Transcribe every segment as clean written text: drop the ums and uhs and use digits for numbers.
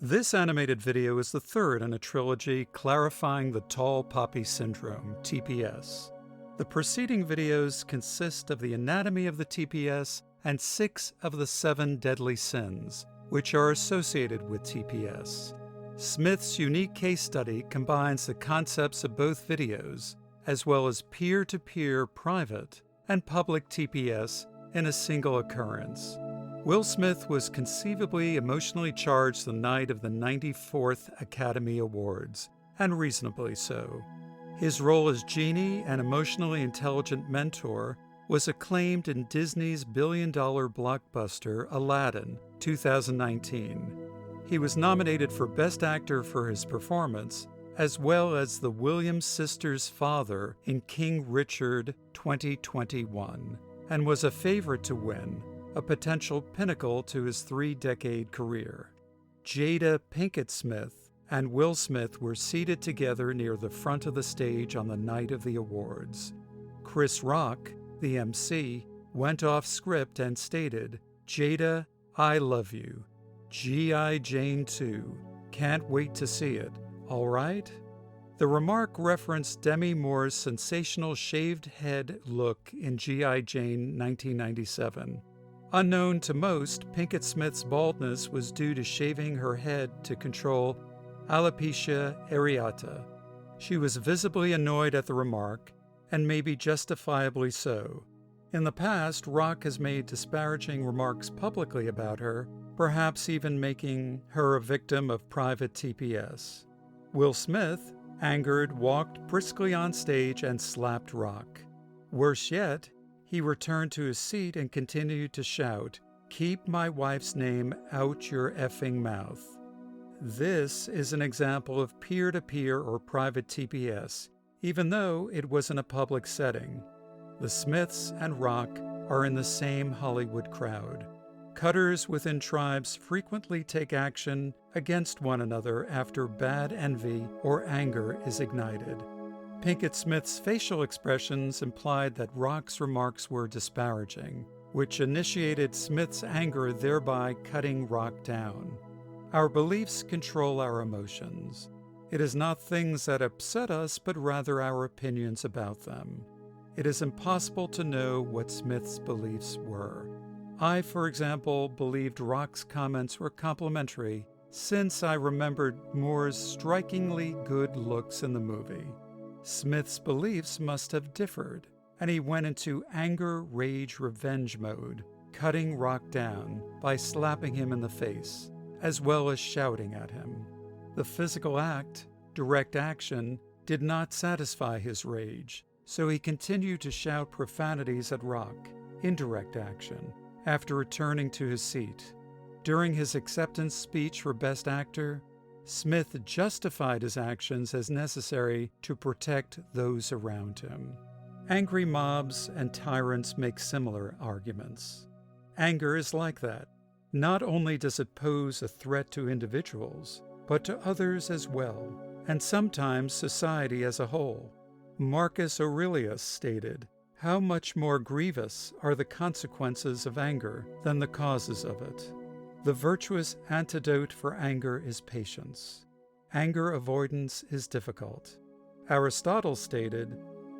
This animated video is the third in a trilogy clarifying the tall poppy syndrome, TPS. The preceding videos consist of the anatomy of the TPS and 6 of the 7 deadly sins, which are associated with TPS. Smith's unique case study combines the concepts of both videos, as well as peer-to-peer private and public TPS in a single occurrence. Will Smith was conceivably emotionally charged the night of the 94th Academy Awards, and reasonably so. His role as Genie, an emotionally intelligent mentor, was acclaimed in Disney's billion-dollar blockbuster Aladdin, 2019. He was nominated for Best Actor for his performance, as well as the Williams sisters' father in King Richard 2021, and was a favorite to win, a potential pinnacle to his 3-decade career. Jada Pinkett Smith and Will Smith were seated together near the front of the stage on the night of the awards. Chris Rock, the emcee, went off script and stated, "Jada, I love you. G.I. Jane 2. Can't wait to see it. All right?" The remark referenced Demi Moore's sensational shaved head look in G.I. Jane 1997. Unknown to most, Pinkett Smith's baldness was due to shaving her head to control alopecia areata. She was visibly annoyed at the remark, and maybe justifiably so. In the past, Rock has made disparaging remarks publicly about her, perhaps even making her a victim of private TPS. Will Smith, angered, walked briskly on stage and slapped Rock. Worse yet, he returned to his seat and continued to shout, "Keep my wife's name out your effing mouth." This is an example of peer-to-peer or private TPS, even though it was in a public setting. The Smiths and Rock are in the same Hollywood crowd. Cutters within tribes frequently take action against one another after bad envy or anger is ignited. Pinkett Smith's facial expressions implied that Rock's remarks were disparaging, which initiated Smith's anger, thereby cutting Rock down. Our beliefs control our emotions. It is not things that upset us, but rather our opinions about them. It is impossible to know what Smith's beliefs were. I, for example, believed Rock's comments were complimentary since I remembered Moore's strikingly good looks in the movie. Smith's beliefs must have differed, and he went into anger, rage, revenge mode, cutting Rock down by slapping him in the face, as well as shouting at him. The physical act, direct action, did not satisfy his rage, so he continued to shout profanities at Rock, indirect action, after returning to his seat. During his acceptance speech for Best Actor, Smith justified his actions as necessary to protect those around him. Angry mobs and tyrants make similar arguments. Anger is like that. Not only does it pose a threat to individuals, but to others as well, and sometimes society as a whole. Marcus Aurelius stated, "How much more grievous are the consequences of anger than the causes of it?" The virtuous antidote for anger is patience. Anger avoidance is difficult. Aristotle stated,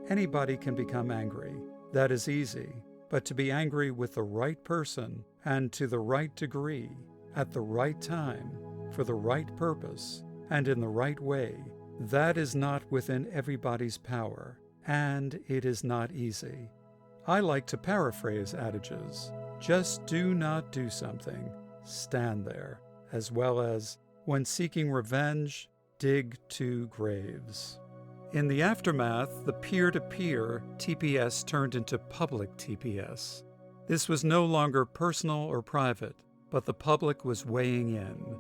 "Anybody can become angry. That is easy. But to be angry with the right person and to the right degree, at the right time, for the right purpose, and in the right way, that is not within everybody's power, and it is not easy." I like to paraphrase adages. Just do not do something. Stand there, as well as, when seeking revenge, dig 2 graves. In the aftermath, the peer-to-peer TPS turned into public TPS. This was no longer personal or private, but the public was weighing in.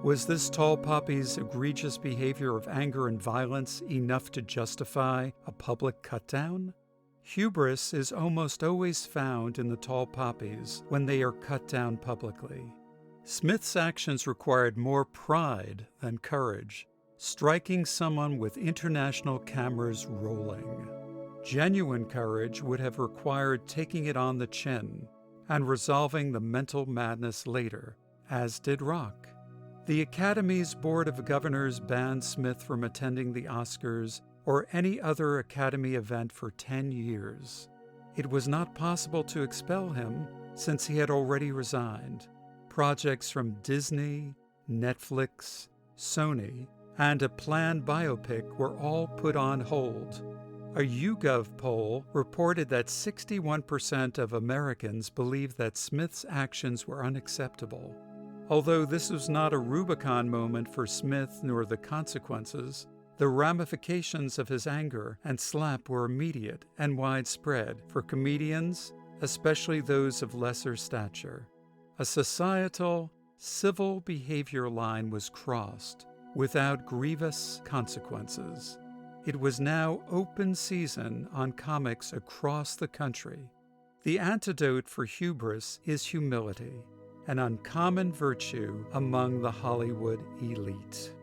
Was this tall poppy's egregious behavior of anger and violence enough to justify a public cutdown? Hubris is almost always found in the tall poppies when they are cut down publicly. Smith's actions required more pride than courage, striking someone with international cameras rolling. Genuine courage would have required taking it on the chin and resolving the mental madness later, as did Rock. The Academy's Board of Governors banned Smith from attending the Oscars or any other Academy event for 10 years. It was not possible to expel him since he had already resigned. Projects from Disney, Netflix, Sony, and a planned biopic were all put on hold. A YouGov poll reported that 61% of Americans believed that Smith's actions were unacceptable. Although this was not a Rubicon moment for Smith nor the consequences, the ramifications of his anger and slap were immediate and widespread for comedians, especially those of lesser stature. A societal, civil behavior line was crossed without grievous consequences. It was now open season on comics across the country. The antidote for hubris is humility, an uncommon virtue among the Hollywood elite.